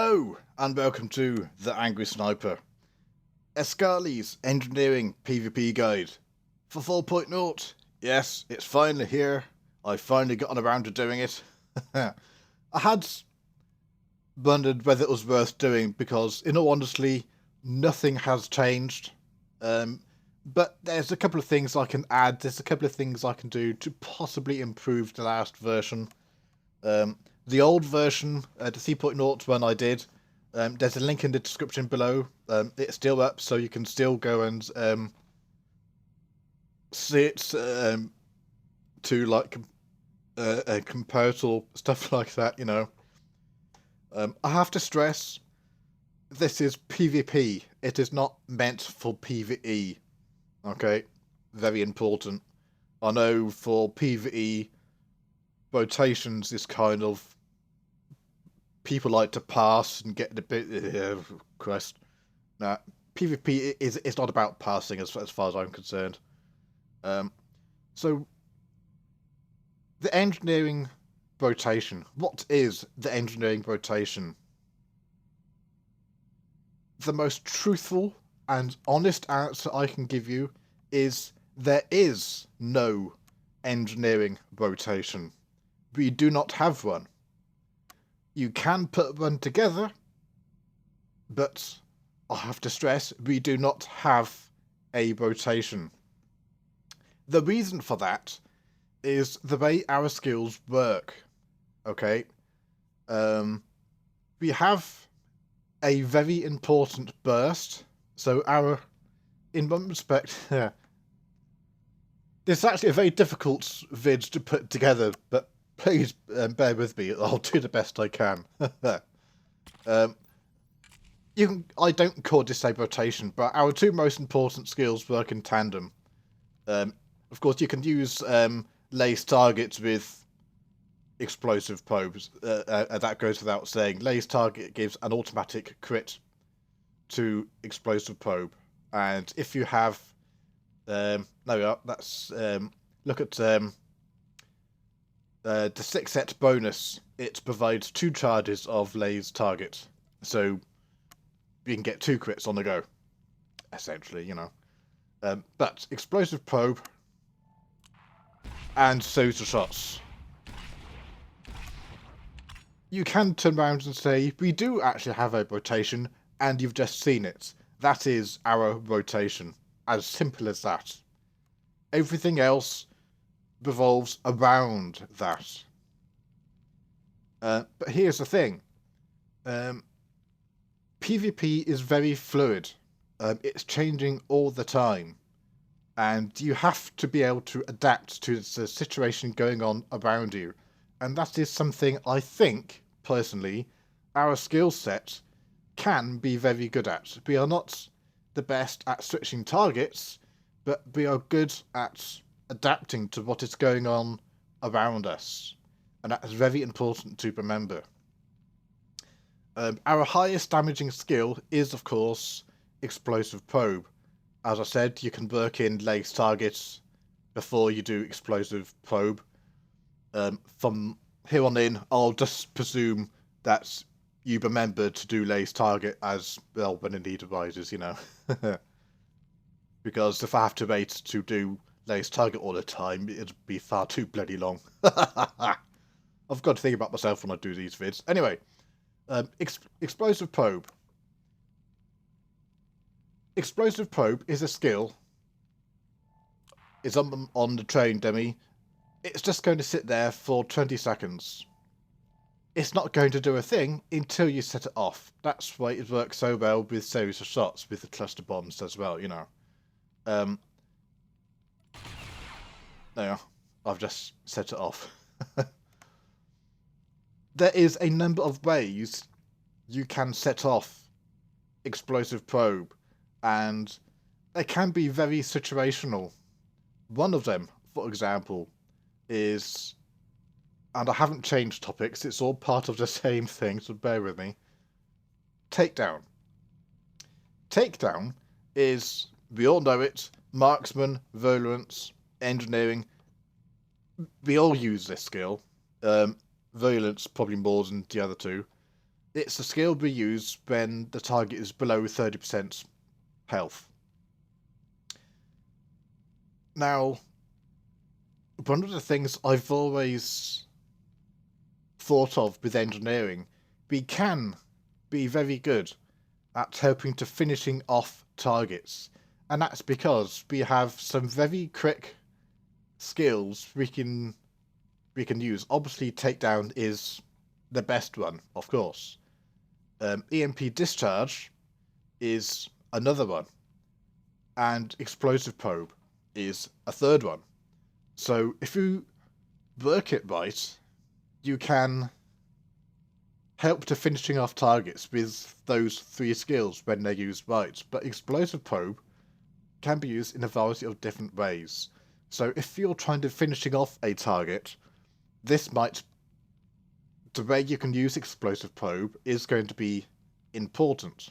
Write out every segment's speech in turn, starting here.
Hello, and welcome to The Angry Sniper, Escali's Engineering PvP Guide for 4.0. Yes, it's finally here. I've finally gotten around to doing it. I had wondered whether it was worth doing because, in all honesty, nothing has changed. But there's a couple of things I can add, there's a couple of things I can do to possibly improve the last version. The old version, the 3.0 one I did, there's a link in the description below. It's still up, so you can still go and see it to like comparative stuff like that, you know. I have to stress, this is PvP. It is not meant for PvE. Okay, very important. I know for PvE, rotations is kind of people like to pass and get a bit Christ. Nah, PvP is not about passing as far as I'm concerned. So the engineering rotation. What is the engineering rotation? The most truthful and honest answer I can give you is there is no engineering rotation. We do not have one. You can put one together, but I have to stress, we do not have a rotation. The reason for that is the way our skills work. Okay? We have a very important burst, so in one respect, this is actually a very difficult vid to put together, but please bear with me. I'll do the best I can. I don't call this a rotation, but our two most important skills work in tandem. Of course, you can use lace targets with explosive probes. That goes without saying. Lace target gives an automatic crit to explosive probe, and if you have, there we are. That's look at the 6-set bonus. It provides 2 charges of lace target, so you can get 2 crits on the go, essentially, you know. But explosive probe and SWTOR shots. You can turn around and say, we do actually have a rotation, and you've just seen it. That is our rotation. As simple as that. Everything else revolves around that. But here's the thing. PvP is very fluid. It's changing all the time. And you have to be able to adapt to the situation going on around you. And that is something I think, personally, our skill set can be very good at. We are not the best at switching targets, but we are good at adapting to what is going on around us. And that is very important to remember. Our highest damaging skill is, of course, explosive probe. As I said, you can work in lace targets before you do explosive probe. From here on in, I'll just presume that you remember to do lace target as well when a need arises, you know. Because if I have to wait to do lace target all the time, it'd be far too bloody long. I've got to think about myself when I do these vids. Anyway, explosive probe. Explosive probe is a skill. It's on the train dummy. It's just going to sit there for 20 seconds. It's not going to do a thing until you set it off. That's why it works so well with series of shots, with the cluster bombs as well, you know. There, I've just set it off. There is a number of ways you can set off explosive probe, and they can be very situational. One of them, for example, is, and I haven't changed topics, it's all part of the same thing, so bear with me. Takedown. Takedown is, we all know it, marksman, virulence, engineering. We all use this skill. Virulence probably more than the other two. It's a skill we use when the target is below 30% health. Now, one of the things I've always thought of with engineering, we can be very good at helping to finishing off targets. And that's because we have some very quick skills we can use. Obviously, takedown is the best one, of course. EMP discharge is another one, and explosive probe is a third one. So if you work it right, you can help to finishing off targets with those three skills when they're used right. But explosive probe can be used in a variety of different ways. So if you're trying to finishing off a target, the way you can use explosive probe is going to be important.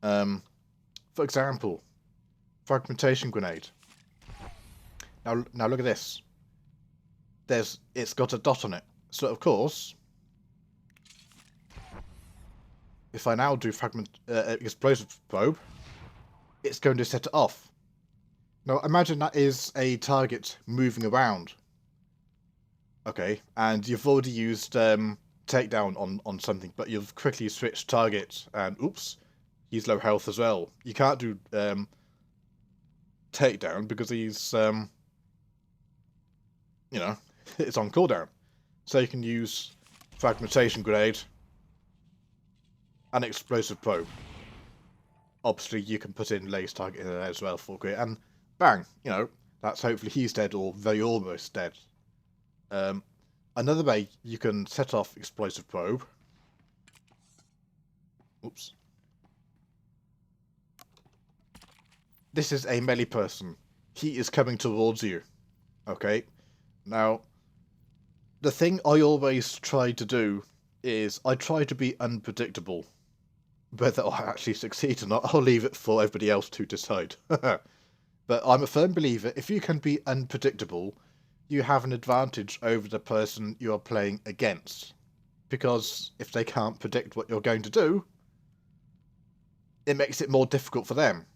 For example, fragmentation grenade. Now look at this. It's got a dot on it. So of course, if I now do explosive probe, it's going to set it off. Now imagine that is a target moving around. Okay, and you've already used takedown on something, but you've quickly switched targets, and oops, he's low health as well. You can't do takedown because he's it's on cooldown. So you can use fragmentation grenade and explosive probe. Obviously, you can put in laser target in there as well for great, and bang, that's hopefully he's dead or very almost dead. Another way you can set off explosive probe. Oops. This is a melee person. He is coming towards you. Okay. Now, the thing I always try to do is I try to be unpredictable. Whether I actually succeed or not, I'll leave it for everybody else to decide. But I'm a firm believer, if you can be unpredictable, you have an advantage over the person you are playing against. Because if they can't predict what you're going to do, it makes it more difficult for them.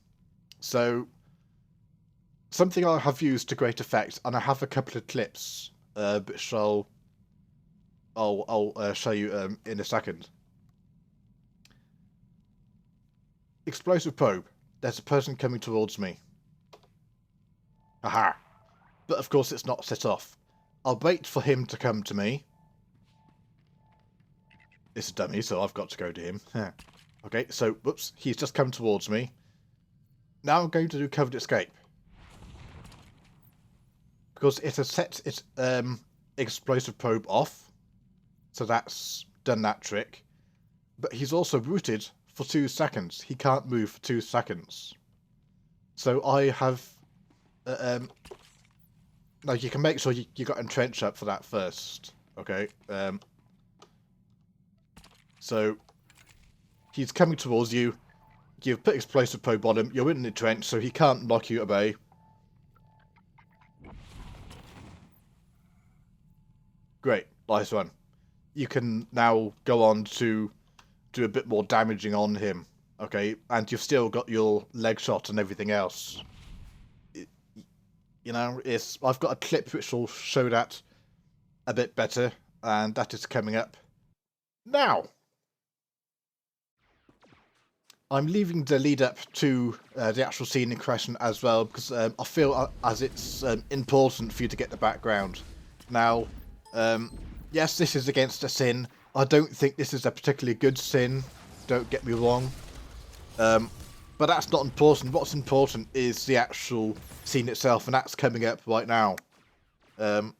So, something I have used to great effect, and I have a couple of clips, which I'll show you in a second. Explosive probe. There's a person coming towards me. Aha! But of course it's not set off. I'll wait for him to come to me. It's a dummy, so I've got to go to him. Okay, so, whoops, he's just come towards me. Now I'm going to do covered escape. Because it has set its explosive probe off. So that's done that trick. But he's also rooted for 2 seconds. He can't move for 2 seconds. So I have... now you can make sure you got entrench up for that first. Okay. So he's coming towards you. You've put explosive probe on him. You're in the trench, so he can't knock you away. Great. Nice one. You can now go on to do a bit more damaging on him. Okay. And you've still got your leg shot and everything else. I've got a clip which will show that a bit better. And that is coming up now. I'm leaving the lead up to the actual scene in question as well, because I feel as it's important for you to get the background. Now, yes, this is against a sin. I don't think this is a particularly good sin, don't get me wrong. But that's not important. What's important is the actual scene itself, and that's coming up right now. Now,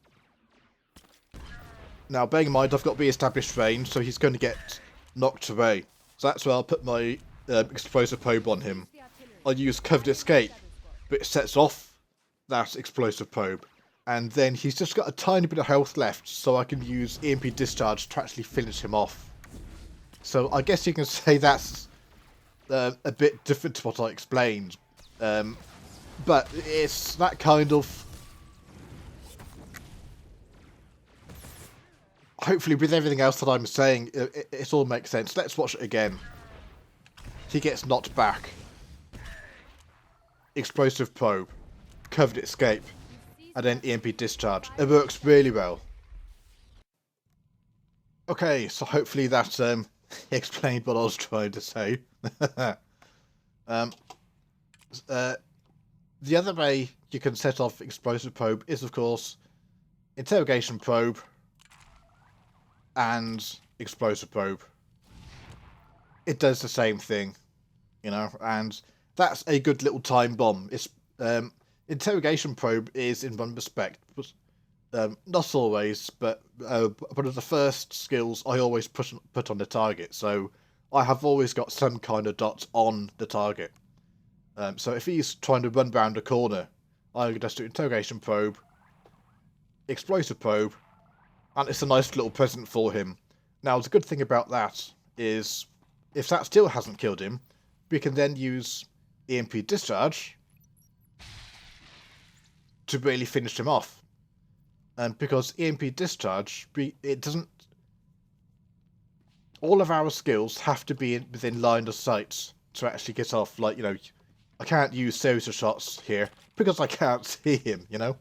bearing in mind, I've got re-established range, so he's going to get knocked away. So that's where I'll put my explosive probe on him. I'll use covered escape, but it sets off that explosive probe. And then he's just got a tiny bit of health left, so I can use EMP discharge to actually finish him off. So I guess you can say that's a bit different to what I explained. But it's that kind of... hopefully with everything else that I'm saying, it all makes sense. Let's watch it again. He gets knocked back. Explosive probe. Covered escape. And then EMP discharge. It works really well. Okay, so hopefully that explained what I was trying to say. The other way you can set off explosive probe is, of course, interrogation probe and explosive probe. It does the same thing, you know, and that's a good little time bomb. It's interrogation probe is, in one respect, not always, but one of the first skills I always put on the target. So I have always got some kind of dot on the target. So if he's trying to run round a corner, I can just do interrogation probe, explosive probe, and it's a nice little present for him. Now, the good thing about that is, if that still hasn't killed him, we can then use EMP discharge to really finish him off. And because EMP discharge, it doesn't... All of our skills have to be within line of sight to actually get off. Like, you know, I can't use series of shots here because I can't see him, you know?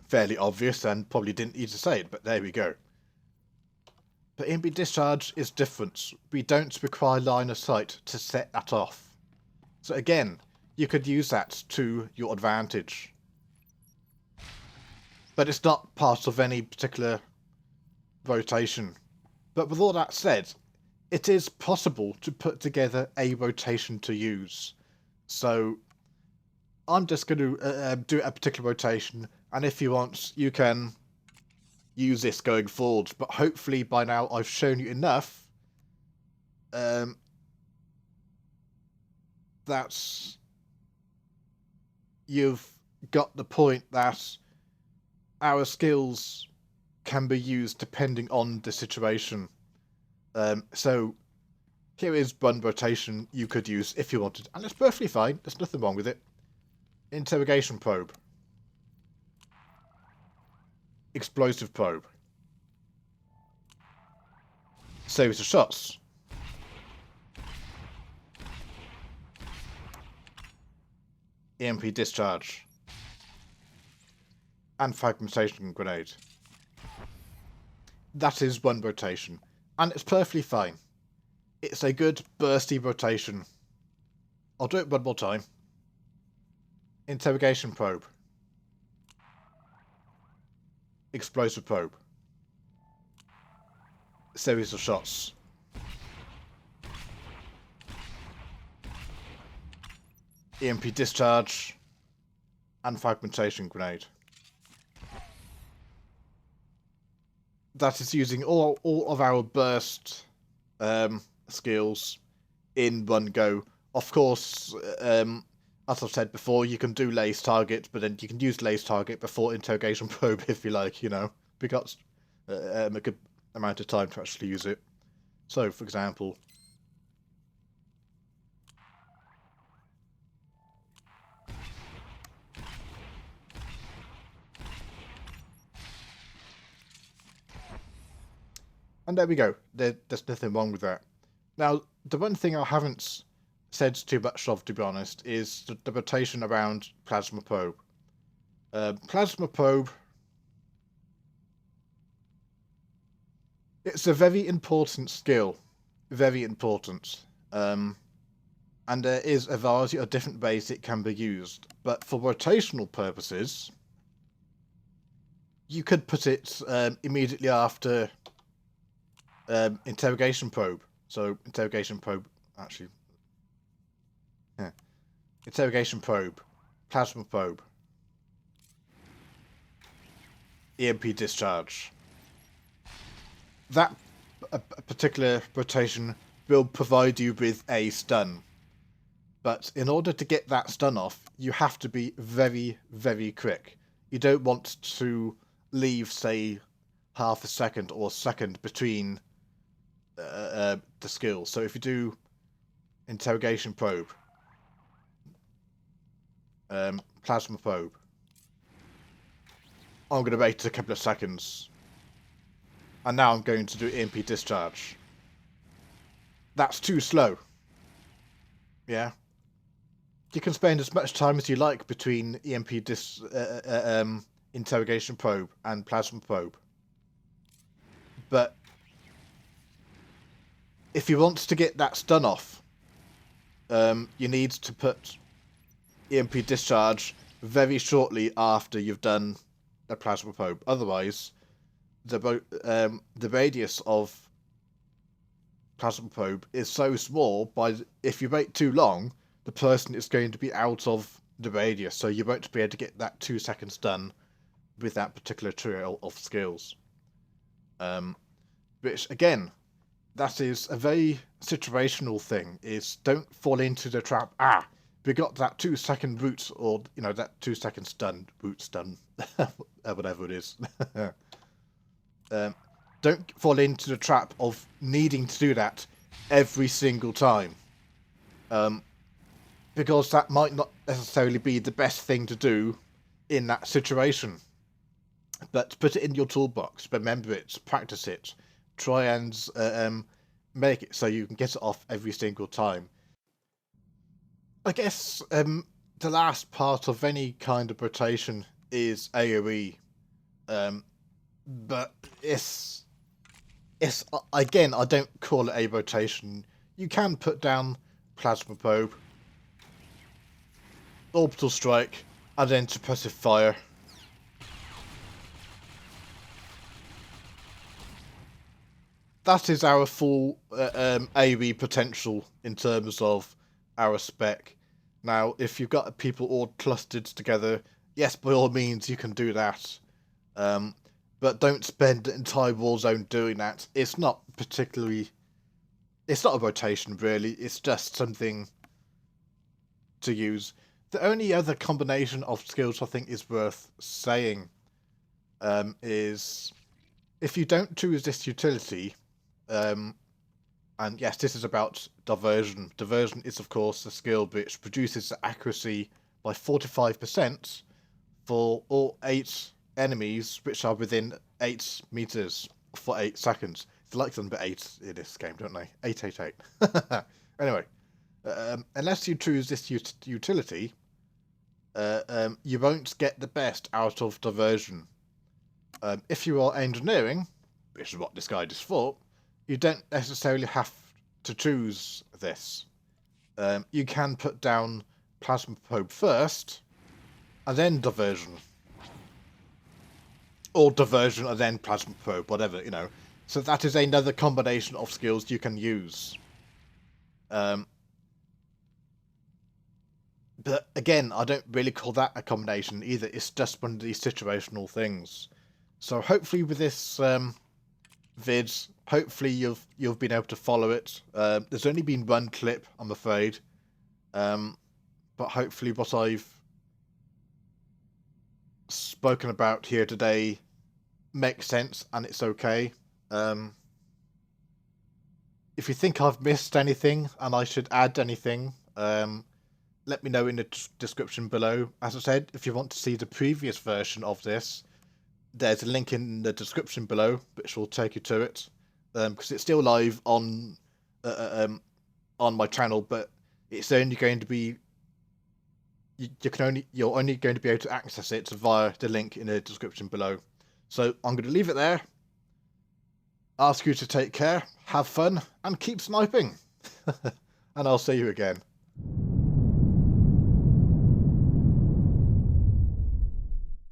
Fairly obvious and probably didn't need to say it, but there we go. But EMP discharge is different. We don't require line of sight to set that off. So again, you could use that to your advantage. But it's not part of any particular rotation. But with all that said, it is possible to put together a rotation to use. So I'm just going to do a particular rotation, and if you want, you can use this going forward. But hopefully by now I've shown you enough that you've got the point that our skills can be used depending on the situation. So here is one rotation you could use if you wanted, and it's perfectly fine. There's nothing wrong with it. Interrogation probe. Explosive probe. Series of shots. EMP discharge. And fragmentation grenade. That is one rotation, and it's perfectly fine. It's a good bursty rotation. I'll do it one more time. Interrogation probe. Explosive probe. Series of shots. EMP discharge and fragmentation grenade. That is using all of our burst skills in one go. Of course, as I've said before, you can do lace target, but then you can use lace target before interrogation probe if you like, you know, because a good amount of time to actually use it. So, for example, and there we go. There's nothing wrong with that. Now, the one thing I haven't said too much of, to be honest, is the rotation around plasma probe. Plasma probe, it's a very important skill. Very important. And there is a variety of different ways it can be used. But for rotational purposes, you could put it immediately after interrogation probe. So interrogation probe, actually. Yeah. Interrogation probe. Plasma probe. EMP discharge. That particular rotation will provide you with a stun. But in order to get that stun off, you have to be very, very quick. You don't want to leave, say, half a second or a second between the skills. So if you do interrogation probe, plasma probe. I'm going to wait a couple of seconds. And now I'm going to do EMP discharge. That's too slow. Yeah. You can spend as much time as you like between interrogation probe and plasma probe. But if you want to get that stun off, you need to put EMP discharge very shortly after you've done a plasma probe. Otherwise, the radius of plasma probe is so small, if you wait too long, the person is going to be out of the radius, so you won't be able to get that 2 seconds done with that particular trio of skills. Which, again, that is a very situational thing, is don't fall into the trap, we got that 2 second root, or, that 2 second stun, root stun, whatever it is. Don't fall into the trap of needing to do that every single time. Because that might not necessarily be the best thing to do in that situation. But put it in your toolbox, remember it, practice it, try and make it so you can get it off every single time. I guess the last part of any kind of rotation is AoE. But it's again, I don't call it a rotation. You can put down plasma probe, orbital strike, and then suppressive fire. That is our full AoE potential in terms of our spec. Now, if you've got people all clustered together, yes, by all means, you can do that. But don't spend the entire Warzone doing that. It's not a rotation, really. It's just something to use. The only other combination of skills I think is worth saying is if you don't choose this utility, and yes, this is about diversion. Diversion is, of course, a skill which reduces the accuracy by 45% for all 8 enemies which are within 8 meters for 8 seconds. They like the number 8 in this game, don't they? 888. Anyway, unless you choose this utility, you won't get the best out of diversion. If you are engineering, which is what this guide is for, you don't necessarily have to choose this. You can put down plasma probe first, and then diversion. Or diversion and then plasma probe, whatever, So that is another combination of skills you can use. But again, I don't really call that a combination either. It's just one of these situational things. So hopefully with this vid, hopefully you've been able to follow it. There's only been one clip, I'm afraid. But hopefully what I've spoken about here today makes sense and it's okay. If you think I've missed anything and I should add anything, let me know in the description below. As I said, if you want to see the previous version of this, there's a link in the description below which will take you to it, because it's still live on my channel, but it's only going to be you're only going to be able to access it via the link in the description below. So I'm going to leave it there. Ask you to take care, have fun, and keep sniping. And I'll see you again.